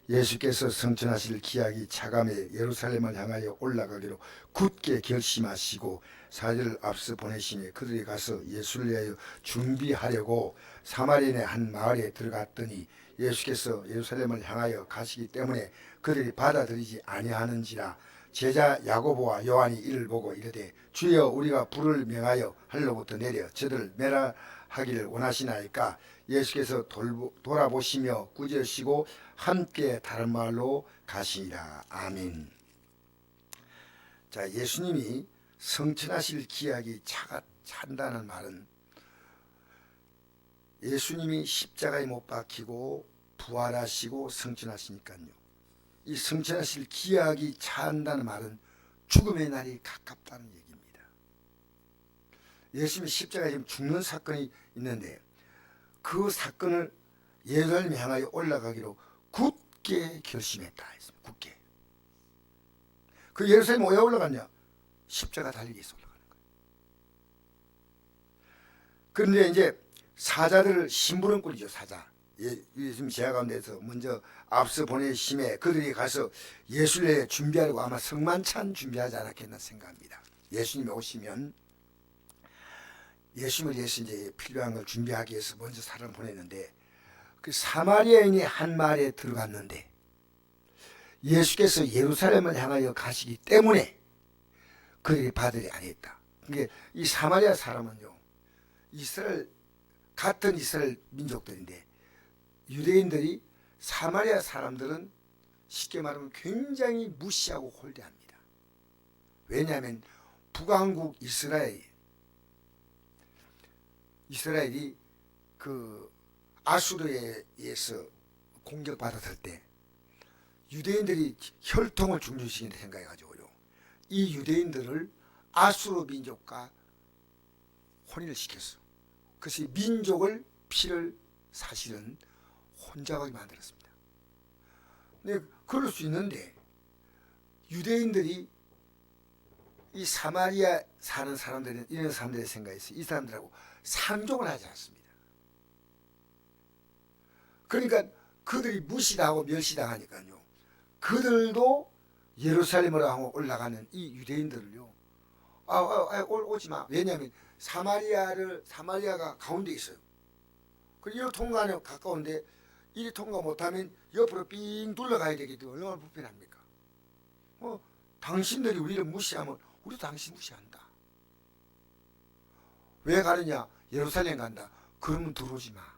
예수께서 성천하실 기약이 차감해 예루살렘을 향하여 올라가기로 굳게 결심하시고 사절을 앞서 보내시니 그들이 가서 예수를 위하여 준비하려고 사마리아의 한 마을에 들어갔더니 예수께서 예루살렘을 향하여 가시기 때문에 그들이 받아들이지 아니하는지라. 제자 야고보와 요한이 이를 보고 이르되 주여 우리가 불을 명하여 하늘로부터 내려 저들을 멸하기를 원하시나이까. 예수께서 돌아보시며 꾸짖으시고 함께 다른 마을로 가시니라. 아멘. 자, 예수님이 성천하실 기약이 찬다는 말은 예수님이 십자가에 못 박히고 부활하시고 성천하시니까요. 이 성천하실 기약이 차한다는 말은 죽음의 날이 가깝다는 얘기입니다. 예수님이 십자가에 지금 죽는 사건이 있는데 그 사건을 예루살렘 향하여 올라가기로 굳게 결심했다 했습니다. 굳게. 그 예루살렘 왜 올라갔냐? 십자가 달리기 위해서 올라가는 거예요. 그런데 이제 사자들을 심부름꾼이죠. 사자. 예수님 제자 가운데서 먼저 앞서 보내심에 그들이 가서 예수를 준비하려고 아마 성만찬 준비하지 않았겠나 생각합니다. 예수님이 오시면 예수님을 위해서 이제 필요한 걸 준비하기 위해서 먼저 사람을 보냈는데 그 사마리아인이 한 마을에 들어갔는데 예수께서 예루살렘을 향하여 가시기 때문에 그들이 받으려 아니했다. 그게 이 사마리아 사람은요, 같은 이스라엘 민족들인데 유대인들이 사마리아 사람들은 쉽게 말하면 굉장히 무시하고 홀대합니다. 왜냐하면 북왕국 이스라엘이 그 아수르에 의해서 공격받았을 때 유대인들이 혈통을 중요시한다 생각해가지고요, 이 유대인들을 아수르 민족과 혼인을 시켰어. 그래서 민족을 피를 사실은 혼잡하게 만들었습니다. 근데 그럴 수 있는데 유대인들이 이 사마리아 사는 사람들은 이런 사람들의 생각에서 이 사람들하고 상종을 하지 않습니다. 그러니까 그들이 무시당하고 멸시당하니까요, 그들도 예루살렘으로 하고 올라가는 이 유대인들을요, 오지 마. 왜냐하면 사마리아가 가운데 있어요. 그리고 이를 통과하면 가까운데 이리 통과 못하면 옆으로 삥 둘러가야 되기 때문에 얼마나 불편합니까? 당신들이 우리를 무시하면 우리도 당신 무시한다. 왜 가느냐? 예루살렘 간다. 그러면 들어오지 마.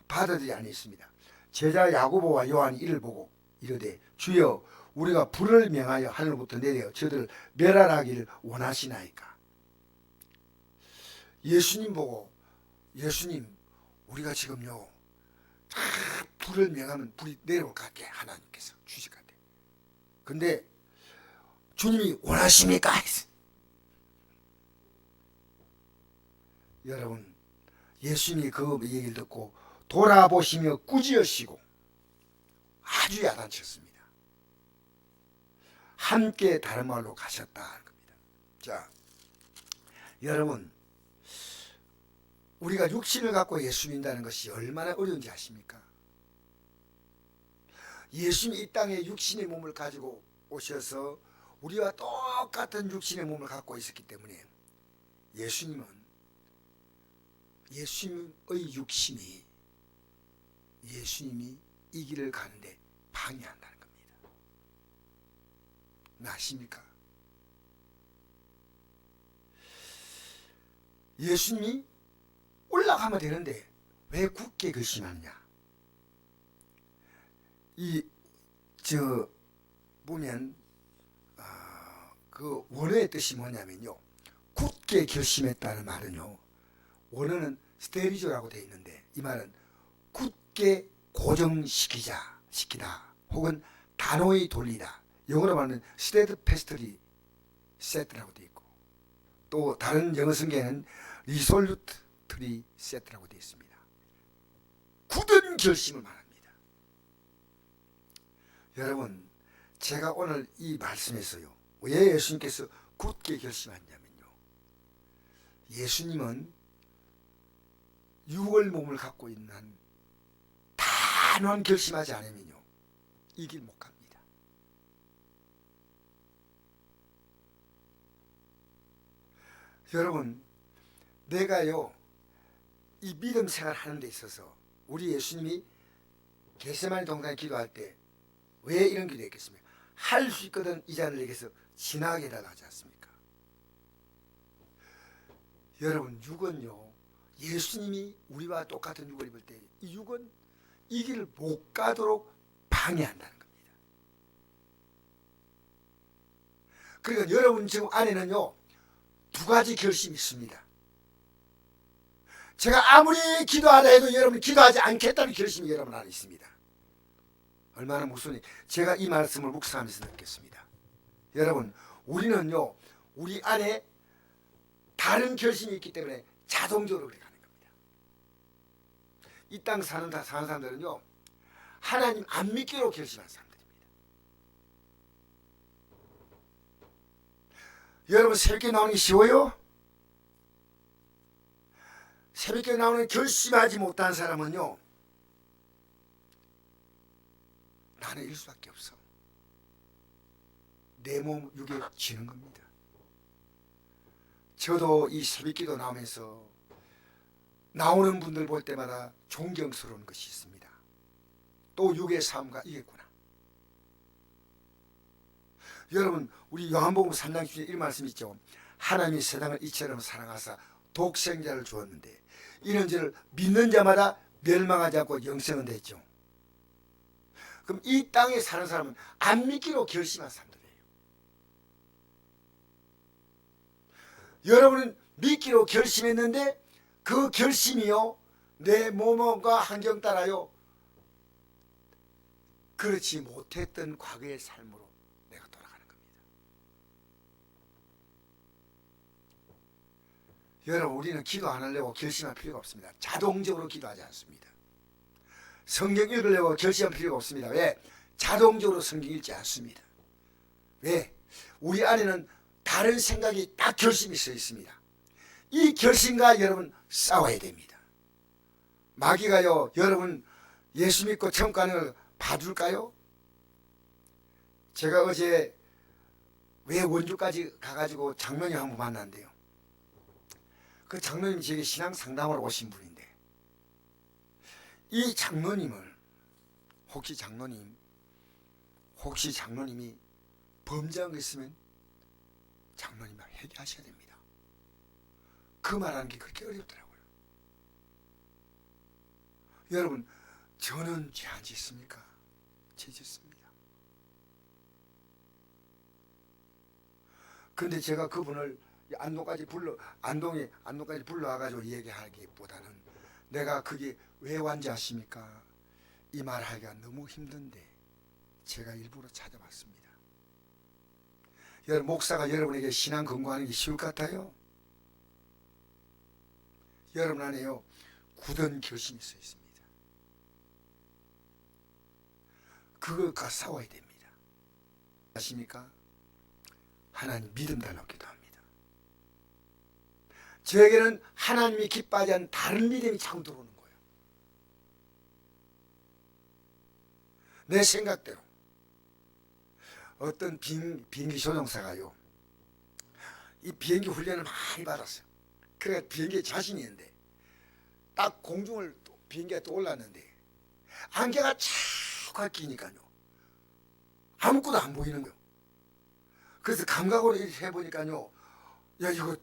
받아들이 아니었습니다. 제자 야고보와 요한이 이를 보고 이르되 주여 우리가 불을 명하여 하늘로부터 내려 저들을 멸하기를 원하시나이까. 예수님 보고 예수님 우리가 지금요 불을 명하면 불이 내려올 것 같게 하나님께서 주실 것 같아. 근데 주님이 원하십니까? 여러분, 예수님이 그 얘기를 듣고 돌아보시며 꾸짖으시고 아주 야단쳤습니다. 함께 다른 마을로 가셨다 하는 겁니다. 자, 여러분, 우리가 육신을 갖고 예수 믿는다는 것이 얼마나 어려운지 아십니까? 예수님이 이 땅에 육신의 몸을 가지고 오셔서 우리와 똑같은 육신의 몸을 갖고 있었기 때문에 예수님의 육신이 예수님이 이 길을 가는데 방해한다는 겁니다. 아십니까? 예수님이 올라가면 되는데 왜 굳게 결심하느냐? 보면 그 원어의 뜻이 뭐냐면요, 굳게 결심했다는 말은요, 원어는 스테리조라고 되어 있는데 이 말은 굳게 시키다 혹은 단호히 돌리다. 영어로 말하면 steadfastly set라고 되어 있고, 또 다른 영어 성경에는 resolutely set라고 되어 있습니다. 굳은 결심을 말합니다. 여러분, 제가 오늘 이 말씀에서요, 왜 예수님께서 굳게 결심하냐면요, 예수님은 6월 몸을 갖고 있는 다 단호한 결심하지 않으면요, 이 길 못 갑니다. 여러분, 내가요, 이 믿음 생활 하는 데 있어서 우리 예수님이 겟세마네 동산에 기도할 때 왜 이런 기도했겠습니까? 할 수 있거든 이 잔을 내게서 지나게 해달라 하지 않습니까? 여러분, 육은요, 예수님이 우리와 똑같은 육을 입을 때 이 육은 이 길을 못 가도록 방해한다는 겁니다. 그러니까 여러분 지금 안에는요, 두 가지 결심이 있습니다. 제가 아무리 기도하다 해도 여러분이 기도하지 않겠다는 결심이 여러분 안에 있습니다. 얼마나 무서우니 제가 이 말씀을 묵상하면서 느꼈습니다. 여러분, 우리는요, 우리 안에 다른 결심이 있기 때문에 자동적으로 그렇게 가는 겁니다. 이 땅 사는 사람들은요, 하나님 안 믿기로 결심한 사람들입니다. 여러분, 새벽에 나오는 게 쉬워요? 새벽에 나오는 결심하지 못한 사람은요, 나는 일 수밖에 없어. 내 몸 육에 쥐는 겁니다. 저도 이 새벽기도 나오면서 나오는 분들 볼 때마다 존경스러운 것이 있습니다. 또 육의 삶과 이겠구나. 여러분, 우리 요한복음 3장 10절에 이런 말씀 있죠. 하나님이 세상을 이처럼 사랑하사 독생자를 주었는데 이런 저를 믿는 자마다 멸망하지 않고 영생은 됐죠. 그럼 이 땅에 사는 사람은 안 믿기로 결심한 사람들이에요. 여러분은 믿기로 결심했는데 그 결심이요, 내 몸과 환경 따라요, 그렇지 못했던 과거의 삶으로 내가 돌아가는 겁니다. 여러분, 우리는 기도 안 하려고 결심할 필요가 없습니다. 자동적으로 기도하지 않습니다. 성경 읽으려고 결심할 필요가 없습니다. 왜? 자동적으로 성경 읽지 않습니다. 왜? 우리 안에는 다른 생각이 딱 결심이 서 있습니다. 이 결심과 여러분 싸워야 됩니다. 마귀가요, 여러분 예수 믿고 천국 가는 걸 봐줄까요? 제가 어제 왜 원주까지 가가지고 장로님 한 분 만났는데요. 그 장로님이 제게 신앙 상담을 오신 분인데, 이 장로님을 혹시 장로님이 범죄한 거 있으면 장로님 회개하셔야 됩니다. 그 말하는 게 그렇게 어렵더라고요. 여러분, 저는 죄 안 짓습니까? 죄 짓습니다. 근데 제가 그분을 안동까지 불러와가지고 얘기하기보다는 내가 그게 왜 왔는지 아십니까? 이 말하기가 너무 힘든데 제가 일부러 찾아봤습니다. 여러분, 목사가 여러분에게 신앙 권고하는 게 쉬울 것 같아요? 여러분 안에요, 굳은 결심이 서 있습니다. 그것과 싸워야 됩니다. 아십니까? 하나님 믿음 달라고 기도합니다. 저에게는 하나님이 기뻐하지 않는 다른 믿음이 자꾸 들어오는 거예요. 내 생각대로. 어떤 비행기 조종사가요, 이 비행기 훈련을 많이 받았어요. 그래서 비행기에 자신이 있는데 딱 공중을 비행기가 또 올랐는데 안개가 쫙 끼니까요, 아무것도 안 보이는 거예요. 그래서 감각으로 이렇게 해보니까요, 야, 이거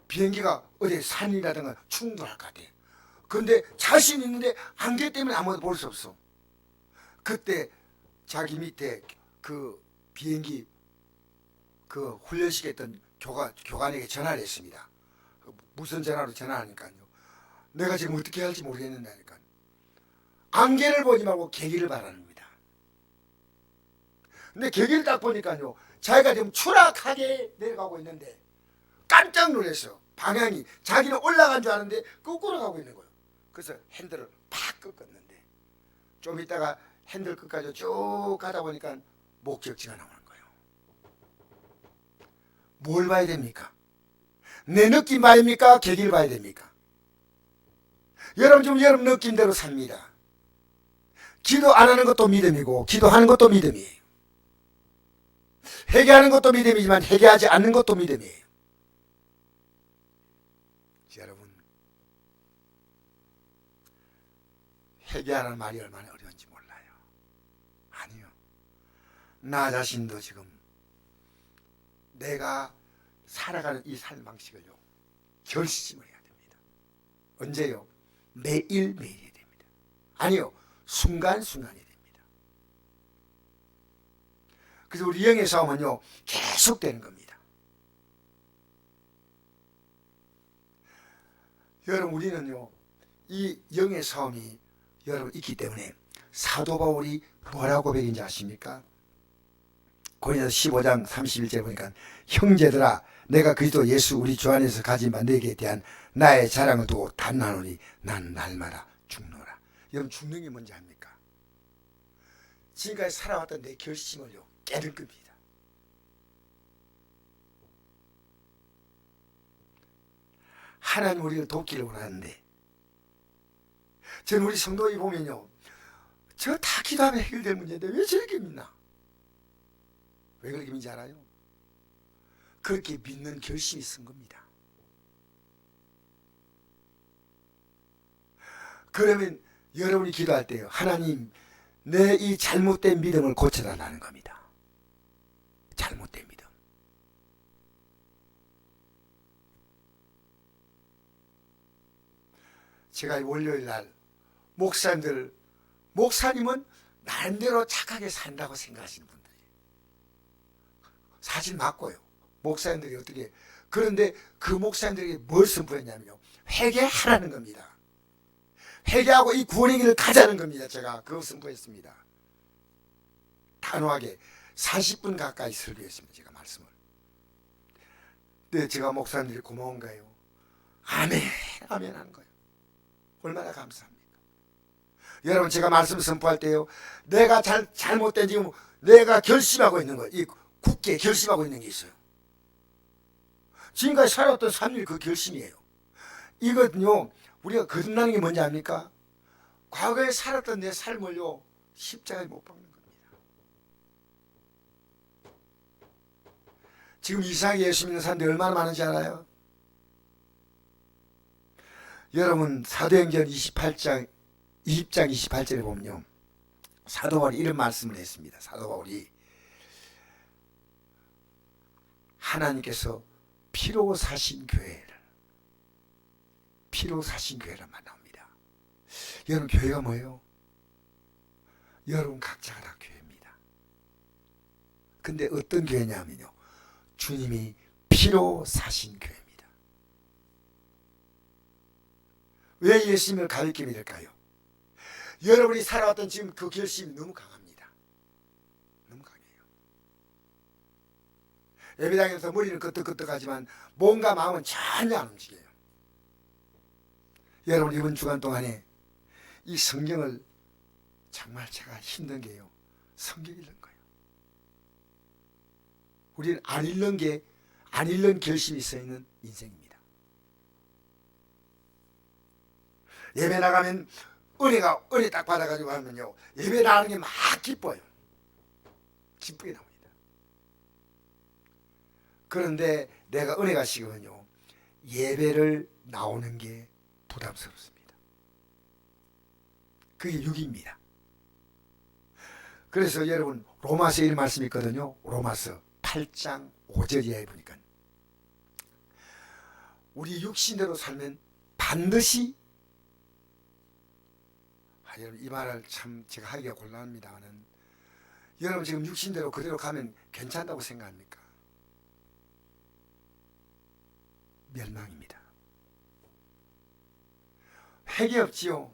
비행기가 어디 산이라든가 충돌할 것 같아. 그런데 자신 있는데 안개 때문에 아무것도 볼 수 없어. 그때 자기 밑에 그 비행기 그 훈련식에 있던 교관에게 전화를 했습니다. 무선 전화로 전화하니까요, 내가 지금 어떻게 해야 할지 모르겠는다니까. 안개를 보지 말고 계기를 바라는 겁니다. 근데 계기를 딱 보니까요, 자기가 지금 추락하게 내려가고 있는데 깜짝 놀랐어요. 방향이 자기는 올라간 줄 아는데 거꾸로 가고 있는 거예요. 그래서 핸들을 팍 꺾었는데 좀 있다가 핸들 끝까지 쭉 가다 보니까 목적지가 나오는 거예요. 뭘 봐야 됩니까? 내 느낌 봐야 됩니까? 계기를 봐야 됩니까? 여러분, 지금 여러분 느낌대로 삽니다. 기도 안 하는 것도 믿음이고 기도하는 것도 믿음이에요. 회개하는 것도 믿음이지만 회개하지 않는 것도 믿음이에요. 여러분, 회개하는 말이 얼마나 어려운지 몰라요. 아니요. 나 자신도 지금 내가 살아가는 이 삶 방식을요, 결심을 해야 됩니다. 언제요? 매일매일이 됩니다. 아니요, 순간순간이 됩니다. 그래서 우리 영의 싸움은요, 계속되는 겁니다. 여러분, 우리는요, 이 영의 싸움이 여러분 있기 때문에 사도 바울이 뭐라고 고백인지 아십니까? 고린도서 15장 31절 보니까 형제들아 내가 그리스도 예수 우리 주 안에서 가진 바 내게 대한 나의 자랑을 두고 단나노니 난 날마다 죽노라. 여러분, 죽는 게 뭔지 압니까? 지금까지 살아왔던 내 결심을요 깨는 겁니다. 하나님 우리를 돕기를 원하는데, 저는 우리 성도에 보면요, 저 다 기도하면 해결될 문제인데 왜 저렇게 믿나? 왜 그렇게 믿는지 알아요? 그렇게 믿는 결심이 쓴 겁니다. 그러면 여러분이 기도할 때요, 하나님 내 이 잘못된 믿음을 고쳐달라는 겁니다. 잘못된 믿음. 제가 월요일 날 목사님은 나름대로 착하게 산다고 생각하시는 분들이 사실 맞고요. 목사님들이 어떻게, 그런데 그 목사님들에게 뭘 선포했냐면요, 회개하라는 겁니다. 회개하고 이 구원의 길을 가자는 겁니다. 제가 그거 선포했습니다. 단호하게 40분 가까이 설교했습니다. 제가 말씀을. 네, 제가 목사님들이 고마운 거예요. 아멘, 아멘 하는 거예요. 얼마나 감사합니까? 여러분, 제가 말씀 선포할 때요, 내가 잘못된 지금 내가 결심하고 있는 거, 이 굳게 결심하고 있는 게 있어요. 지금까지 살아왔던 삶이 그 결심이에요. 이거는요, 우리가 거듭나는 게 뭔지 압니까? 과거에 살았던 내 삶을요, 십자가에 못 박는 겁니다. 지금 이상하게 예수 믿는 사람들이 얼마나 많은지 알아요? 여러분, 사도행전 20장 28절에 보면요, 사도 바울이 이런 말씀을 했습니다. 사도 바울이 하나님께서 피로 사신 교회를 만납니다. 여러분, 교회가 뭐예요? 여러분 각자가 다 교회입니다. 근데 어떤 교회냐면요, 주님이 피로 사신 교회입니다. 왜 예수님을 가볍게 믿을까요? 여러분이 살아왔던 지금 그 결심이 너무 강합니다. 너무 강해요. 예배당에서 머리는 끄덕끄덕하지만 몸과 마음은 전혀 안 움직여요. 여러분, 이번 주간 동안에 이 성경을, 정말 제가 힘든 게요, 성경 읽는 거예요. 우리는 안 읽는 결심이 있어있는 인생입니다. 예배 나가면 은혜 딱 받아가지고 하면요, 예배 나가는 게 막 기뻐요. 기쁘게 나옵니다. 그런데 내가 은혜가 식으면요, 예배를 나오는 게 부담스럽습니다. 그게 육입니다. 그래서 여러분, 로마서 1 말씀이 있거든요. 로마서 8장 5절 이하에 보니까 우리 육신대로 살면 반드시, 여러분, 이 말을 참 제가 하기가 곤란합니다만, 여러분 지금 육신대로 그대로 가면 괜찮다고 생각합니까? 멸망입니다. 회개 없지요.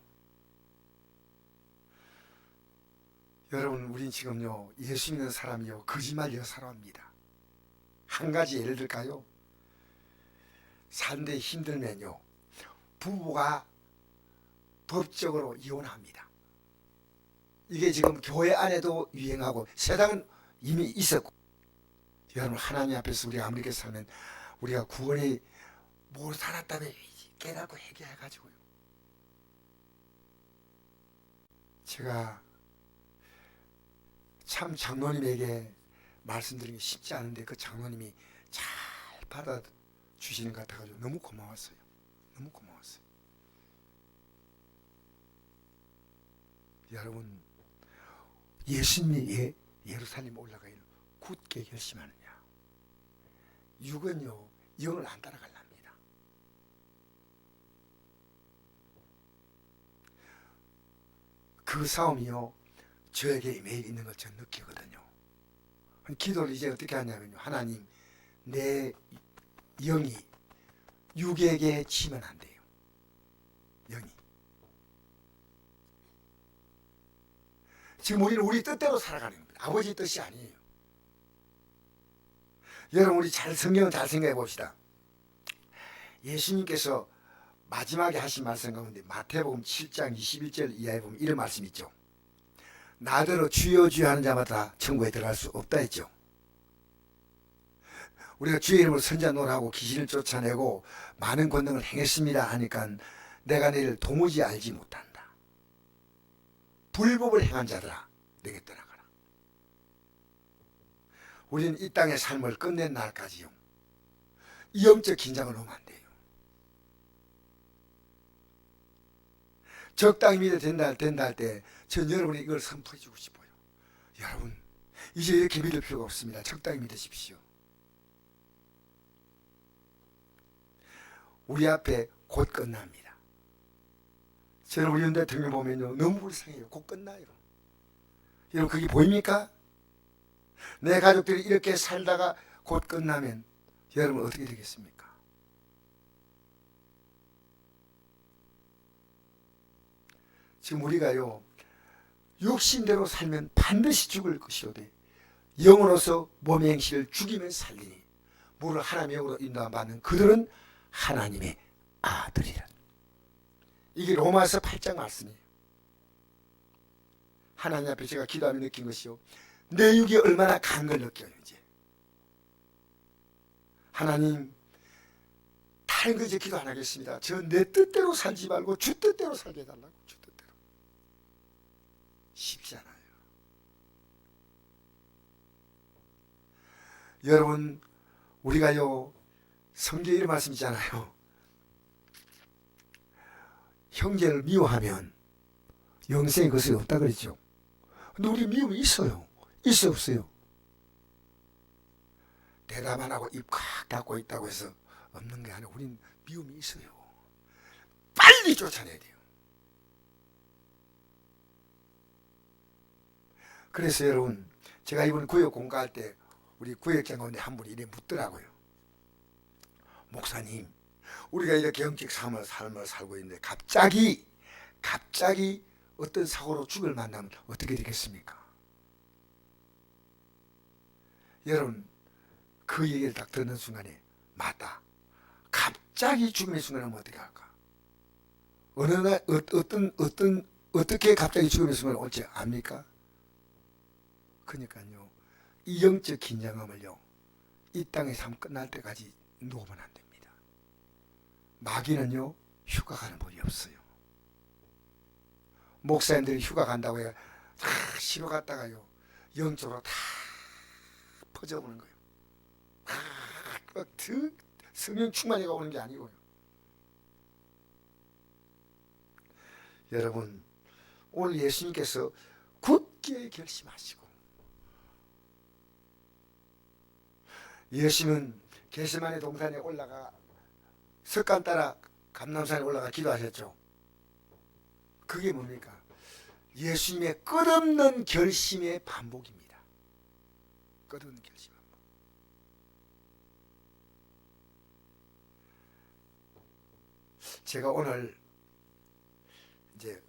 여러분, 우린 지금요, 예수 믿는 사람이요, 거짓말이요 살아옵니다. 한 가지 예를 들까요? 사는데 힘들면요, 부부가 법적으로 이혼합니다. 이게 지금 교회 안에도 유행하고 세상은 이미 있었고, 여러분, 하나님 앞에서 우리가 아무리 살면 우리가 구원에 못 살았다면 깨닫고 회개해가지고요, 제가 참 장로님에게 말씀드리기 쉽지 않은데 그 장로님이 잘 받아주시는 것 같아가지고 너무 고마웠어요. 너무 고마웠어요. 여러분, 예수님이 예루살렘 올라가기를 굳게 결심하느냐? 육은요, 영을 안 따라갈랍니다. 그 싸움이요, 저에게 매일 있는 걸 저는 느끼거든요. 기도를 이제 어떻게 하냐면요, 하나님, 내 영이 육에게 치면 안 돼요. 영이. 지금 우리는 우리 뜻대로 살아가는 겁니다. 아버지 뜻이 아니에요. 여러분, 우리 성경을 잘 생각해 봅시다. 예수님께서 마지막에 하신 말씀 가운데 마태복음 7장 21절 이하에 보면 이런 말씀 있죠. 나더러 주여 주여 하는 자마다 천국에 들어갈 수 없다 했죠. 우리가 주의 이름으로 선자 노릇하고 귀신을 쫓아내고 많은 권능을 행했습니다 하니까 내가 너희를 도무지 알지 못한다. 불법을 행한 자들아, 내게 떠나가라. 우리는 이 땅의 삶을 끝낸 날까지요, 영적 긴장을 놓으면 안 돼요. 적당히 믿어 된다 할 때 전 여러분이 이걸 선포해 주고 싶어요. 여러분, 이제 이렇게 믿을 필요가 없습니다. 적당히 믿으십시오. 우리 앞에 곧 끝납니다. 저는 우리 현 대통령 보면요, 너무 불쌍해요. 곧 끝나요. 여러분, 그게 보입니까? 내 가족들이 이렇게 살다가 곧 끝나면 여러분 어떻게 되겠습니까? 지금 우리가요, 육신대로 살면 반드시 죽을 것이오되 영으로서 몸의 행실을 죽이면 살리니 무릇 하나님의 영으로 인도받는 그들은 하나님의 아들이라. 이게 로마서 8장 말씀이에요. 하나님 앞에 제가 기도하며 느낀 것이요, 내 육이 얼마나 강한 걸 느껴요. 이제 하나님, 다른 거 이제 기도 안 하겠습니다. 저 내 뜻대로 살지 말고 주 뜻대로 살게 해달라고. 주 뜻대로. 쉽지 않아요. 여러분, 우리가요, 성경에 이런 말씀 있잖아요. 형제를 미워하면 영생에 것이 없다 그랬죠. 근데 우리 미움이 있어요. 있어 없어요? 대답 안 하고 입 꽉 닫고 있다고 해서 없는 게 아니라 우린 미움이 있어요. 빨리 쫓아내야 돼요. 그래서 여러분, 제가 이번 구역 공부할 때 우리 구역장 가운데 한 분이 이래 묻더라고요. 목사님, 우리가 이렇게 영적 삶을 살고 있는데 갑자기 어떤 사고로 죽을 만나면 어떻게 되겠습니까? 여러분, 그 얘기를 딱 듣는 순간에 맞다. 갑자기 죽음의 순간에 하면 어떻게 할까? 어느 날 어떻게 갑자기 죽음의 순간이 올지 압니까? 그러니까요, 이 영적 긴장감을요, 이 땅의 삶 끝날 때까지 놓으면 안 됩니다. 마귀는요, 휴가 가는 법이 없어요. 목사님들이 휴가 간다고 해서 다 쉬러 갔다가요, 영적으로 다 퍼져보는 거예요. 성령 충만해가 오는 게 아니고요. 여러분, 오늘 예수님께서 굳게 결심하시고, 예수님은 겟세마네 동산에 올라가 석간 따라 감람산에 올라가 기도하셨죠. 그게 뭡니까? 예수님의 끝없는 결심의 반복입니다. 끝없는 결심 반복. 제가 오늘 이제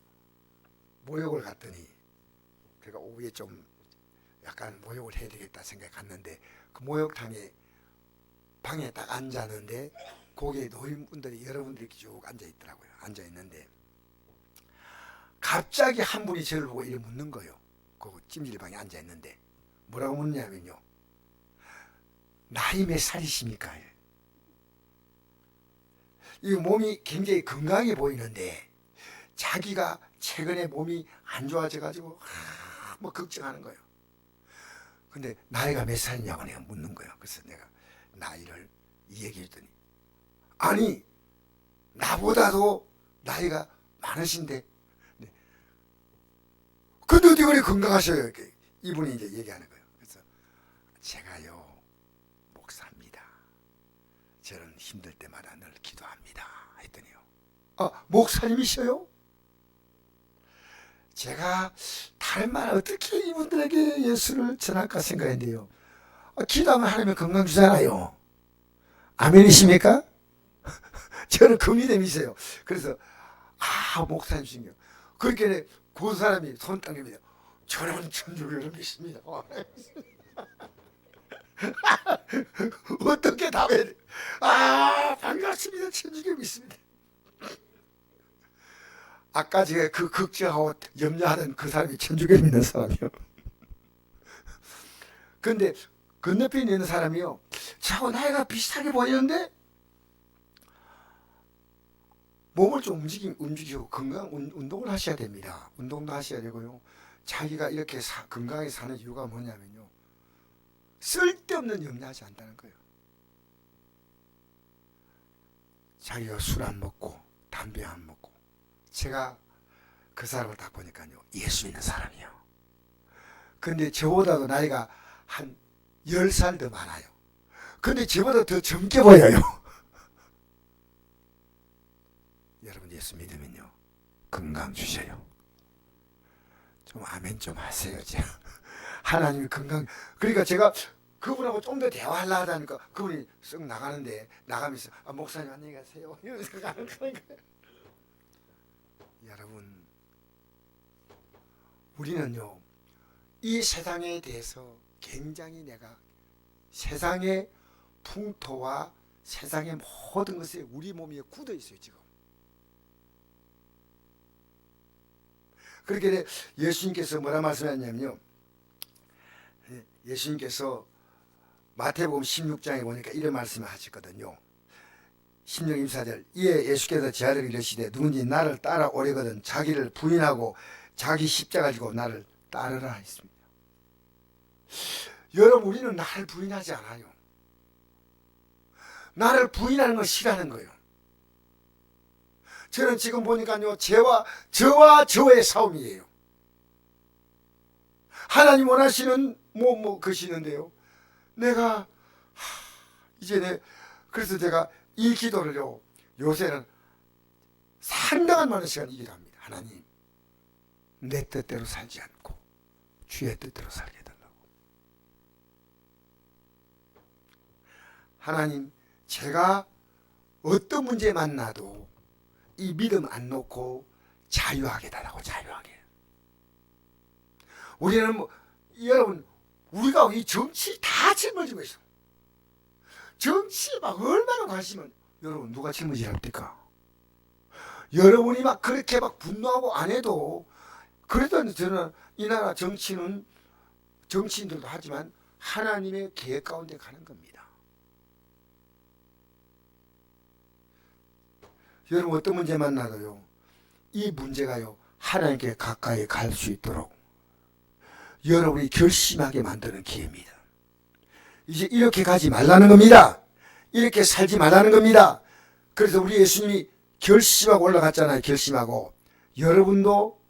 모욕을 갔더니, 제가 오후에 좀 약간 모욕을 해야 되겠다 생각해 갔는데, 그 목욕탕에 방에 딱 앉았는데 거기에 노인분들이 여러분들이 쭉 앉아 있더라고요. 앉아 있는데 갑자기 한 분이 저를 보고 이렇게 묻는 거예요. 그 찜질방에 앉아 있는데 뭐라고 묻냐면요, 나이 몇 살이십니까? 이 몸이 굉장히 건강해 보이는데 자기가 최근에 몸이 안 좋아져 가지고 뭐 걱정하는 거예요. 근데 나이가 몇 살이냐고 내가 묻는 거예요. 그래서 내가 나이를 얘기했더니 아니 나보다도 나이가 많으신데 네. 근데 어떻게 그리 건강하셔요? 이렇게 이분이 이제 얘기하는 거예요. 그래서 제가요 목사입니다. 저는 힘들 때마다 늘 기도합니다. 했더니요. 아 목사님이셔요? 제가 다른 말 어떻게 이분들에게 예수를 전할까 생각했는데요. 기도하면 하나님은 건강 주잖아요. 아멘이십니까? 저는 그 믿음이 있어요. 그래서 목사님이신요. 그렇게 그 사람이 손 당깁니다. 저는 천주교를 믿습니다. 어떻게 답해야 돼? 반갑습니다. 천주교 믿습니다. 아까 제가 그 걱정하고 염려하던 그 사람이 천주교 믿는 사람이요. 근데 건너편에 있는 사람이요. 저하고 나이가 비슷하게 보이는데 몸을 좀 움직이고 건강 운동을 하셔야 됩니다. 운동도 하셔야 되고요. 자기가 이렇게 건강하게 사는 이유가 뭐냐면요. 쓸데없는 염려하지 않는다는 거예요. 자기가 술 안 먹고 담배 안 먹고 제가 그 사람을 딱 보니까요. 예수 믿는 사람이요. 근데 저보다도 나이가 한 10살 더 많아요. 근데 저보다 더 젊게 보여요. 여러분 예수 믿으면요. 건강 주셔요. 좀 아멘 좀 하세요. 제가. 하나님이 건강. 그러니까 제가 그분하고 좀 더 대화하려 하다니까 그분이 쓱 나가는데 나가면서 목사님 안녕히 가세요. 이러면서 가는 거니까. 여러분 우리는요. 이 세상에 대해서 굉장히 내가 세상의 풍토와 세상의 모든 것에 우리 몸이 굳어 있어요. 지금. 그렇게 예수님께서 뭐라 말씀하셨냐면요. 예수님께서 마태복음 16장에 보니까 이런 말씀을 하셨거든요. 16 24절 이에 예수께서 제자들에게 이르시되 누군지 나를 따라오려거든 자기를 부인하고 자기 십자가 지고 나를 따르라 했습니다. 여러분 우리는 나를 부인하지 않아요. 나를 부인하는 걸 싫어하는 거예요. 저는 지금 보니까요 저와 저의 싸움이에요. 하나님 원하시는 것이는데요. 내가 그래서 제가 이 기도를요 요새는 상당한 많은 시간 이 기도합니다. 하나님 내 뜻대로 살지 않고 주의 뜻대로 살게 해달라고. 하나님 제가 어떤 문제 만나도 이 믿음 안 놓고 자유하게 해달라고. 자유하게. 우리는 여러분 우리가 이 정치 다 짊어지고 있어. 정치에 막 얼마나 관심은 여러분 누가 짊어지랍니까? 여러분이 막 그렇게 막 분노하고 안 해도 그래도 저는 이 나라 정치는 정치인들도 하지만 하나님의 계획 가운데 가는 겁니다. 여러분 어떤 문제 만나도요 이 문제가요 하나님께 가까이 갈 수 있도록 여러분이 결심하게 만드는 기회입니다. 이제 이렇게 가지 말라는 겁니다. 이렇게 살지 말라는 겁니다. 그래서 우리 예수님이 결심하고 올라갔잖아요. 결심하고. 여러분도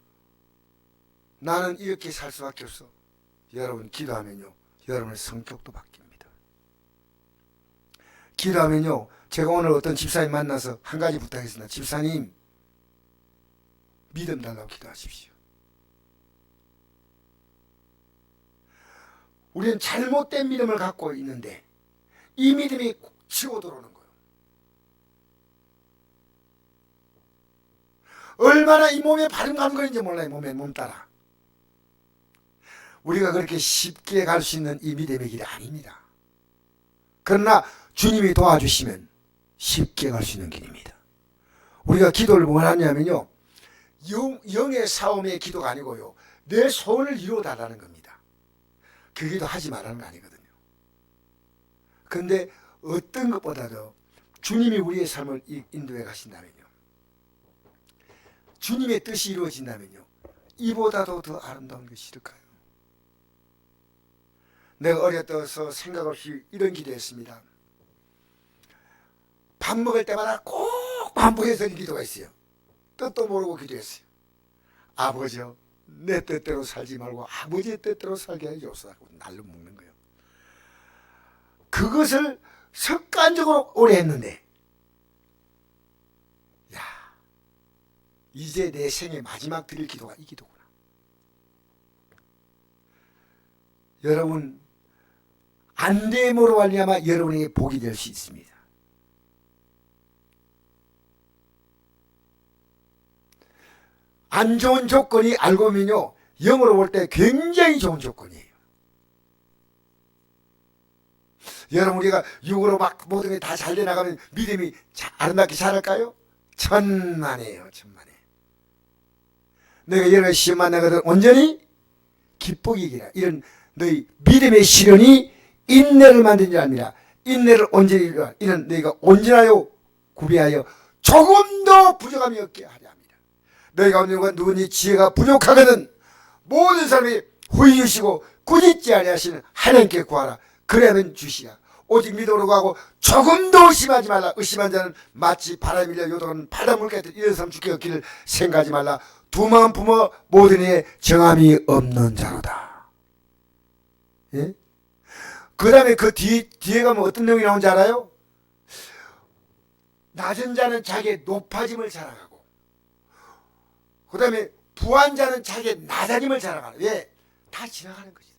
나는 이렇게 살 수밖에 없어. 여러분 기도하면요 여러분의 성격도 바뀝니다. 기도하면요 제가 오늘 어떤 집사님 만나서 한 가지 부탁했습니다. 집사님 믿음 달라고 기도하십시오. 우리는 잘못된 믿음을 갖고 있는데 이 믿음이 치고 들어오는 거예요. 얼마나 이 몸에 바른 가는 거인지 몰라요. 몸 따라. 우리가 그렇게 쉽게 갈 수 있는 이 믿음의 길이 아닙니다. 그러나 주님이 도와주시면 쉽게 갈 수 있는 길입니다. 우리가 기도를 뭘 하냐면요 영의 싸움의 기도가 아니고요 내 소원을 이루어달라는 겁니다. 그 기도 하지 말라는 거 아니거든요. 그런데 어떤 것보다도 주님이 우리의 삶을 인도해 가신다면요 주님의 뜻이 이루어진다면요 이보다도 더 아름다운 것이 있을까요? 내가 어렸어서 생각 없이 이런 기도했습니다. 밥 먹을 때마다 꼭 반복해서 기도가 있어요. 뜻도 모르고 기도했어요. 아버지요, 내 뜻대로 살지 말고 아버지의 뜻대로 살게 해줘서 날로 먹는 거예요. 그것을 습관적으로 오래 했는데, 야, 이제 내 생의 마지막 드릴 기도가 이 기도구나. 여러분, 안됨으로 말미암아 여러분에게 복이 될 수 있습니다. 안 좋은 조건이 알고 보면요, 영으로 볼 때 굉장히 좋은 조건이에요. 여러분, 우리가 육으로 막 모든 게 다 잘 돼 나가면 믿음이 아름답게 자랄까요? 천만에요, 천만에. 내가 여러분의 시험만 나거든 온전히 기쁘게 이기라. 이런 너희 믿음의 시련이 인내를 만든 줄 압니다. 인내를 온전히 이루라. 이런 너희가 온전하여 구비하여 조금 더 부족함이 없게 하려 합니다. 너희가 누구니 지혜가 부족하거든 모든 사람이 후히 주시고 꾸짖지 아니하시는 하나님께 구하라. 그래야면 주시라. 오직 믿음으로 구하고 조금 더 의심하지 말라. 의심한 자는 마치 바람이 밀려 요동하는 바닷물 같은 이런 사람 죽게 얻기를 생각하지 말라. 두 마음 품어 모든 이에 정함이 없는 자로다. 예? 그 다음에 그 뒤에 가면 어떤 내용이 나오는지 알아요? 낮은 자는 자기의 높아짐을 자랑하고, 그 다음에 부한 자는 자기의 낮아짐을 자랑하는. 왜? 다 지나가는 것이다.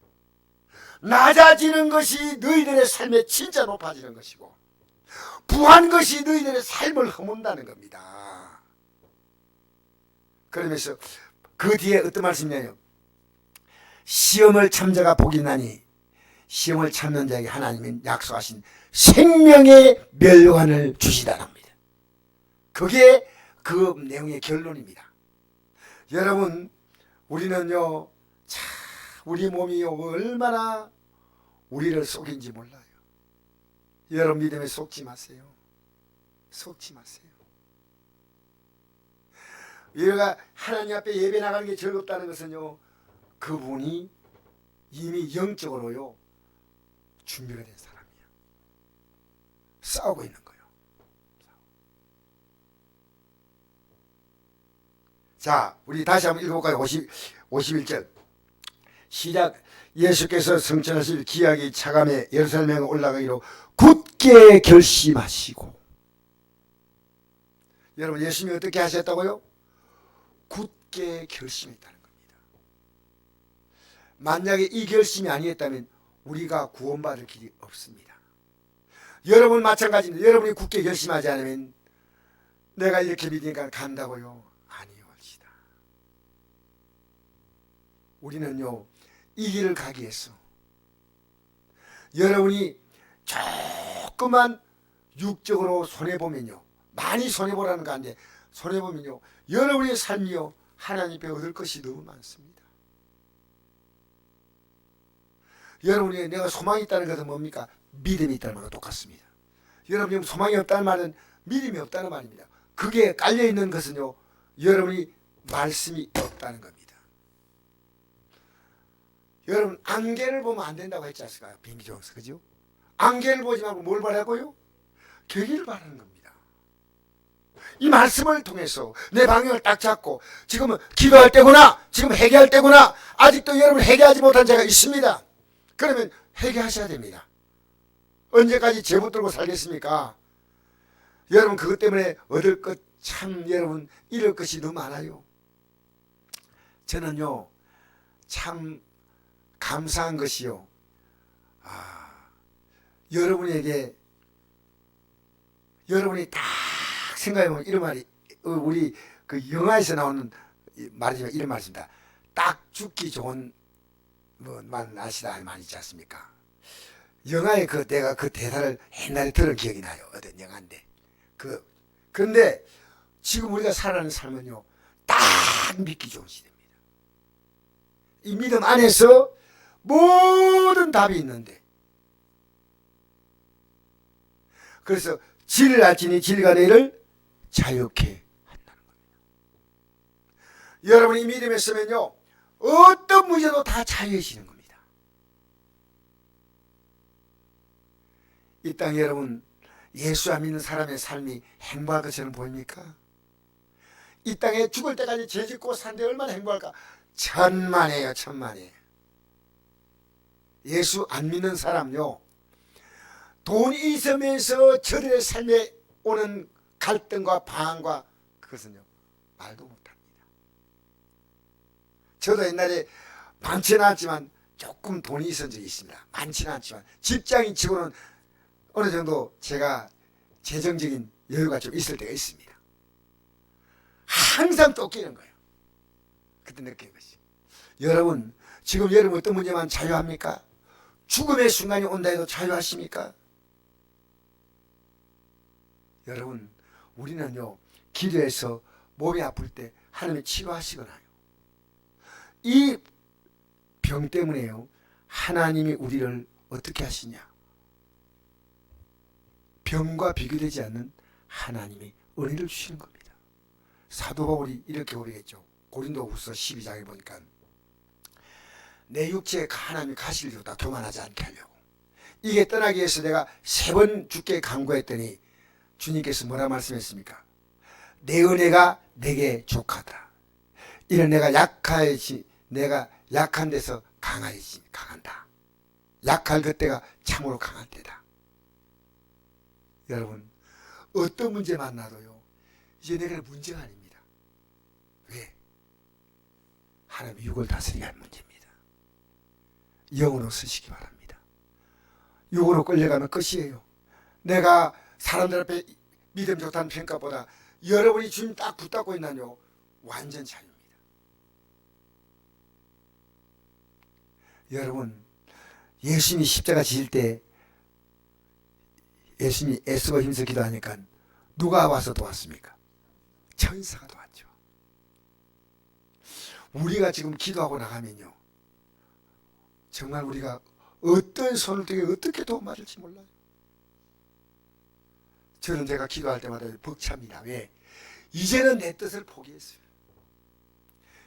낮아지는 것이 너희들의 삶에 진짜 높아지는 것이고, 부한 것이 너희들의 삶을 허문다는 겁니다. 그러면서 그 뒤에 어떤 말씀이냐요? 시험을 참자가 복이 나니 시험을 참는 자에게 하나님은 약속하신 생명의 멸관을 주시다는 겁니다. 그게 그 내용의 결론입니다. 여러분, 우리는요, 참 우리 몸이 얼마나 우리를 속인지 몰라요. 여러분 믿음에 속지 마세요. 속지 마세요. 우리가 하나님 앞에 예배 나가는 게 즐겁다는 것은요, 그분이 이미 영적으로요 준비가 된 사람이에요. 싸우고 있는 거예요. 자, 우리 다시 한번 읽어볼까요? 51절 시작. 예수께서 성천하실 기약이 차감해 예루살렘에 올라가기로 굳게 결심하시고. 여러분, 예수님이 어떻게 하셨다고요? 굳게 결심했다는 겁니다. 만약에 이 결심이 아니었다면 우리가 구원받을 길이 없습니다. 여러분 마찬가지입니다. 여러분이 굳게 결심하지 않으면 내가 이렇게 믿으니까 간다고요? 아니요, 합시다. 우리는요, 이 길을 가기 위해서 여러분이 조금만 육적으로 손해보면요, 많이 손해보라는 거 아닌데 손해보면요, 여러분의 삶이요 하나님께 얻을 것이 너무 많습니다. 여러분이 내가 소망이 있다는 것은 뭡니까? 믿음이 있다는 것과 똑같습니다. 여러분이 소망이 없다는 말은 믿음이 없다는 말입니다. 그게 깔려있는 것은요, 여러분이 말씀이 없다는 겁니다. 여러분, 안개를 보면 안 된다고 했지 않습니까? 비행기 중에서, 그죠? 안개를 보지 말고 뭘 바라고요? 계기를 바라는 겁니다. 이 말씀을 통해서 내 방향을 딱 잡고, 지금은 기도할 때구나, 지금 회개할 때구나, 아직도 여러분 회개하지 못한 자가 있습니다. 그러면 회개하셔야 됩니다. 언제까지 죄 붙들고 살겠습니까? 여러분, 그것 때문에 얻을 것, 참 여러분 잃을 것이 너무 많아요. 저는요, 참 감사한 것이요, 여러분에게, 여러분이 딱 생각해보면 이런 말이, 우리 그 영화에서 나오는 말이지만 이런 말입니다. 딱 죽기 좋은 만 아시다 할 말 있지 않습니까? 영화에 내가 그 대사를 옛날에 들은 기억이 나요. 어떤 영화인데. 그런데 지금 우리가 살아가는 삶은요, 딱 믿기 좋은 시대입니다. 이 믿음 안에서 모든 답이 있는데, 그래서 진리를 알지니 진리가 너희를 자유케 한다는 겁니다. 여러분이 믿음에 있으면요, 어떤 문제도 다 자유해지는 겁니다. 이 땅에 여러분 예수 안 믿는 사람의 삶이 행복할 것처럼 보입니까? 이 땅에 죽을 때까지 죄 짓고 사는데 얼마나 행복할까? 천만에요, 천만에. 예수 안 믿는 사람요, 돈이 있으면서 저들의 삶에 오는 갈등과 방황과 그것은요 말도 못합니다. 저도 옛날에 많지는 않지만 조금 돈이 있은 적이 있습니다. 많지는 않지만 직장인 치고는 어느 정도 제가 재정적인 여유가 좀 있을 때가 있습니다. 항상 쫓기는 거예요. 그때 느낀 것이, 여러분 지금 여러분 어떤 문제만 자유합니까? 죽음의 순간이 온다 해도 자유하십니까? 여러분 우리는요 기도해서 몸이 아플 때 하나님이 치료하시거나요, 이 병 때문에요 하나님이 우리를 어떻게 하시냐, 병과 비교되지 않는 하나님이 은혜를 주시는 겁니다. 사도 바울이 이렇게 고백했죠. 고린도후서 12장에 보니까 내 육체에 하나님이 가시를 주다 교만하지 않게 하려고, 이게 떠나기 위해서 내가 3번 주께 간구했더니 주님께서 뭐라 말씀했습니까? 내 은혜가 내게 족하다. 이는 내가 약한 데서 강한다. 약할 그때가 참으로 강할 때다. 여러분 어떤 문제 만나도요 이제 내가 문제가 아닙니다. 왜? 하나님이 육을 다스리게 할 문제입니다. 영으로 쓰시기 바랍니다. 육으로 끌려가면 끝이에요. 내가 사람들 앞에 믿음 좋다는 평가보다 여러분이 주님 딱 붙잡고 있나요 완전 자유입니다. 여러분 예수님이 십자가 지실 때 예수님이 애쓰고 힘써 기도하니까 누가 와서 도왔습니까? 천사가 도왔죠. 우리가 지금 기도하고 나가면요 정말 우리가 어떤 손을 들고 어떻게 도움받을지 몰라요. 저는 제가 기도할 때마다 벅찹니다. 왜? 이제는 내 뜻을 포기했어요.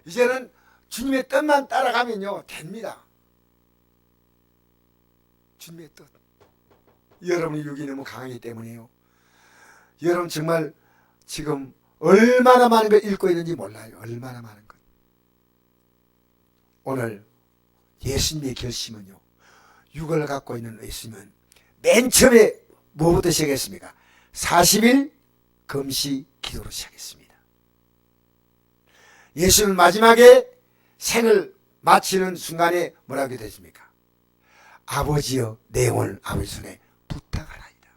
이제는 주님의 뜻만 따라가면요 됩니다. 주님의 뜻. 여러분의 육이 너무 강하기 때문에요. 여러분 정말 지금 얼마나 많은 걸 읽고 있는지 몰라요. 얼마나 많은 것. 오늘 예수님의 결심은요, 육을 갖고 있는 예수님은 맨 처음에 뭐부터 시작했습니까? 40일 금식 기도로 시작했습니다. 예수는 마지막에 생을 마치는 순간에 뭐라고 됐습니까? 아버지여 내 영혼을 아버지 손에 부탁하나이다.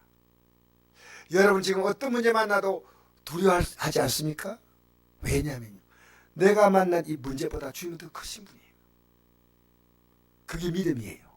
여러분 지금 어떤 문제 만나도 두려워하지 않습니까? 왜냐하면 내가 만난 이 문제보다 주님은 더 크신 분이에요. 그게 믿음이에요.